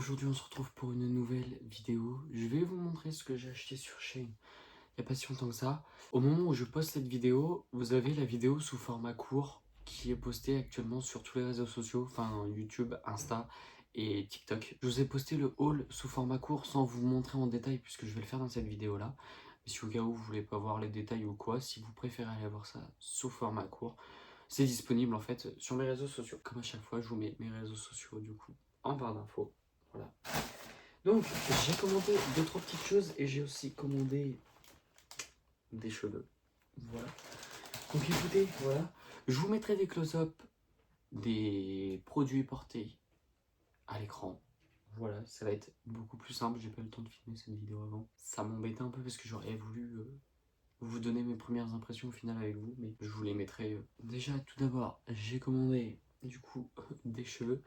Aujourd'hui on se retrouve pour une nouvelle vidéo. Je vais vous montrer ce que j'ai acheté sur Shein il n'y a pas si longtemps que ça. Au moment où je poste cette vidéo, vous avez la vidéo sous format court qui est postée actuellement sur tous les réseaux sociaux, enfin YouTube, Insta et TikTok. Je vous ai posté le haul sous format court sans vous montrer en détail puisque je vais le faire dans cette vidéo là. Mais si au cas où vous voulez pas voir les détails ou quoi, si vous préférez aller voir ça sous format court, c'est disponible en fait sur mes réseaux sociaux. Comme à chaque fois, je vous mets mes réseaux sociaux du coup en barre d'infos. Voilà. Donc, j'ai commandé 2-3 petites choses et j'ai aussi commandé des cheveux. Voilà. Donc écoutez, voilà. Je vous mettrai des close-up des produits portés à l'écran. Voilà, ça va être beaucoup plus simple. J'ai pas eu le temps de filmer cette vidéo avant. Ça m'embêtait un peu parce que j'aurais voulu vous donner mes premières impressions au final avec vous, mais je vous les mettrai. Déjà, tout d'abord, j'ai commandé du coup des cheveux.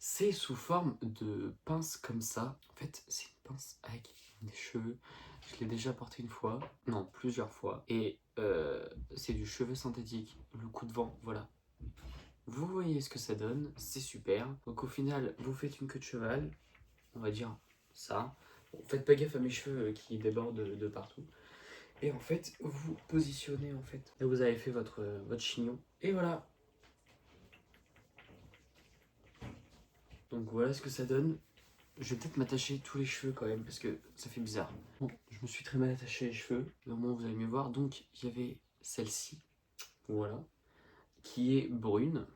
C'est sous forme de pince comme ça. En fait, c'est une pince avec des cheveux. Je l'ai déjà porté une fois, non, plusieurs fois. Et c'est du cheveu synthétique. Le coup de vent, voilà. Vous voyez ce que ça donne, c'est super. Donc au final, vous faites une queue de cheval, on va dire ça. Bon, faites pas gaffe à mes cheveux qui débordent de partout. Et en fait, vous positionnez en fait. Et vous avez fait votre chignon. Et voilà. Donc voilà ce que ça donne. Je vais peut-être m'attacher tous les cheveux quand même parce que ça fait bizarre. Bon, je me suis très mal attaché les cheveux, mais au moins vous allez mieux voir. Donc il y avait celle-ci, voilà, qui est brune.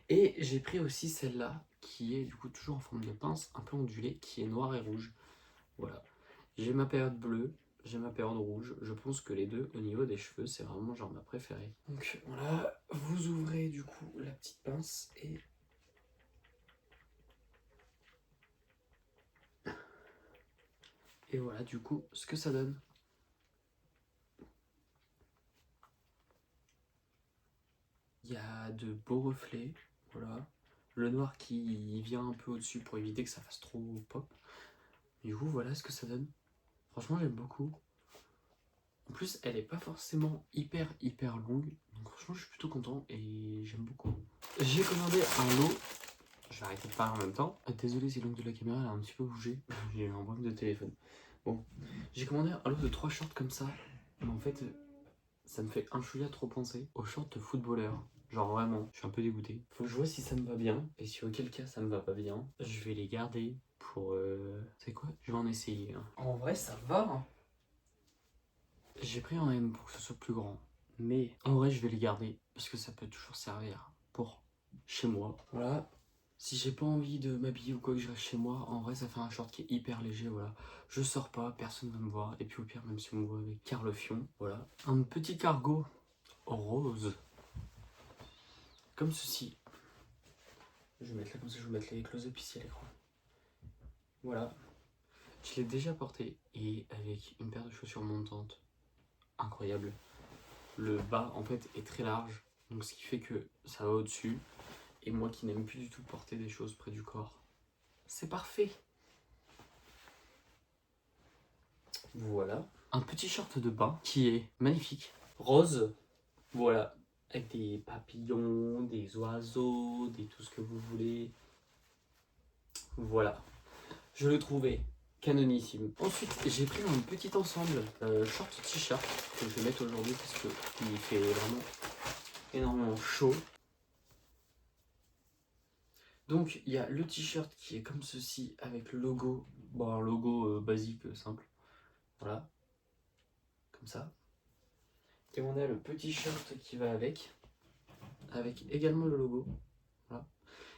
Et j'ai pris aussi celle-là, qui est du coup toujours en forme de pince, un peu ondulée, qui est noire et rouge. Voilà. J'ai ma période bleue, j'ai ma période rouge. Je pense que les deux, au niveau des cheveux, c'est vraiment genre ma préférée. Donc voilà, vous ouvrez du coup la petite pince et voilà du coup ce que ça donne. Il y a de beaux reflets, voilà. Le noir qui vient un peu au-dessus pour éviter que ça fasse trop pop. Du coup, voilà ce que ça donne. Franchement, j'aime beaucoup. En plus, elle est pas forcément hyper longue. Donc franchement, je suis plutôt content et j'aime beaucoup. J'ai commandé un lot. Je vais arrêter de parler en même temps. Désolé si l'angle de la caméra elle a un petit peu bougé. J'ai eu un problème de téléphone. Bon, j'ai commandé un lot de 3 shorts comme ça. Mais en fait, ça me fait un chouïa trop penser aux shorts de footballeur. Genre vraiment, je suis un peu dégoûté. Faut que je vois si ça me va bien. Et si auquel cas ça me va pas bien, je vais les garder pour... C'est quoi? Je vais en essayer. En vrai, ça va. Hein. J'ai pris un M pour que ce soit plus grand. Mais en vrai, je vais les garder. Parce que ça peut toujours servir pour chez moi. Voilà. Si j'ai pas envie de m'habiller ou quoi que je reste chez moi, en vrai, ça fait un short qui est hyper léger. Voilà. Je sors pas, personne va me voir. Et puis au pire, même si on me voit avec Carle Fion. Voilà. Un petit cargo rose. Comme ceci. Je vais mettre là comme ça, je vais mettre les close-up ici à l'écran. Voilà. Je l'ai déjà porté et avec une paire de chaussures montantes. Incroyable. Le bas en fait est très large. Donc ce qui fait que ça va au-dessus. Et moi qui n'aime plus du tout porter des choses près du corps. C'est parfait. Voilà. Un petit short de bain qui est magnifique. Rose. Voilà. Avec des papillons, des oiseaux, des tout ce que vous voulez. Voilà. Je le trouvais canonissime. Ensuite, j'ai pris un petit ensemble short t-shirt que je vais mettre aujourd'hui parce qu'il fait vraiment énormément chaud. Donc, il y a le t-shirt qui est comme ceci avec le logo. Bon, un logo basique, simple. Voilà. Comme ça. Et on a le petit shirt qui va avec également le logo. Voilà.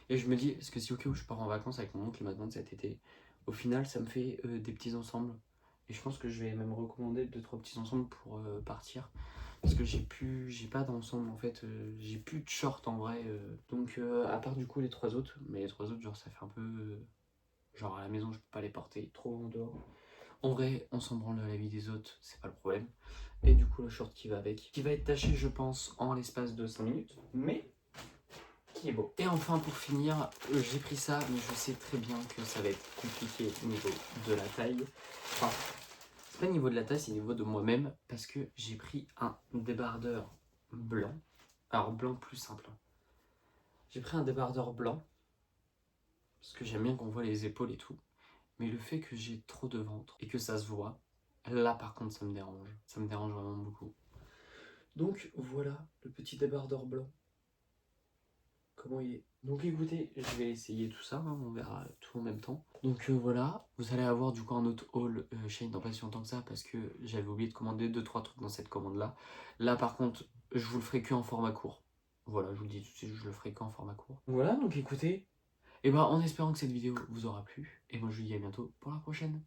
Et je me dis, est-ce que si au cas où je pars en vacances avec mon oncle maintenant de cet été, au final ça me fait des petits ensembles. Et je pense que je vais même recommander 2-3 petits ensembles pour partir. Parce que j'ai pas d'ensemble en fait, j'ai plus de short en vrai. Donc à part du coup les 3 autres, mais les 3 autres genre ça fait un peu... genre à la maison je peux pas les porter trop en dehors. En vrai, on s'en branle de la vie des autres, c'est pas le problème. Et du coup, le short qui va avec, qui va être taché, je pense, en l'espace de 5 minutes, mais qui est beau. Et enfin, pour finir, j'ai pris ça, mais je sais très bien que ça va être compliqué au niveau de la taille. Enfin, c'est pas au niveau de la taille, c'est au niveau de moi-même, parce que j'ai pris un débardeur blanc. Alors, blanc plus simple. J'ai pris un débardeur blanc, parce que j'aime bien qu'on voit les épaules et tout. Mais le fait que j'ai trop de ventre et que ça se voit, là par contre ça me dérange. Ça me dérange vraiment beaucoup. Donc voilà le petit débardeur blanc. Comment il est. Donc écoutez, je vais essayer tout ça, hein, on verra tout en même temps. Donc voilà, vous allez avoir du coup un autre haul Shein dans pas si longtemps que ça parce que j'avais oublié de commander 2-3 trucs dans cette commande là. Là par contre, je vous le ferai que en format court. Voilà, je vous le dis tout de suite, je le ferai qu'en format court. Voilà, donc écoutez, et ben en espérant que cette vidéo vous aura plu, et moi je vous dis à bientôt pour la prochaine.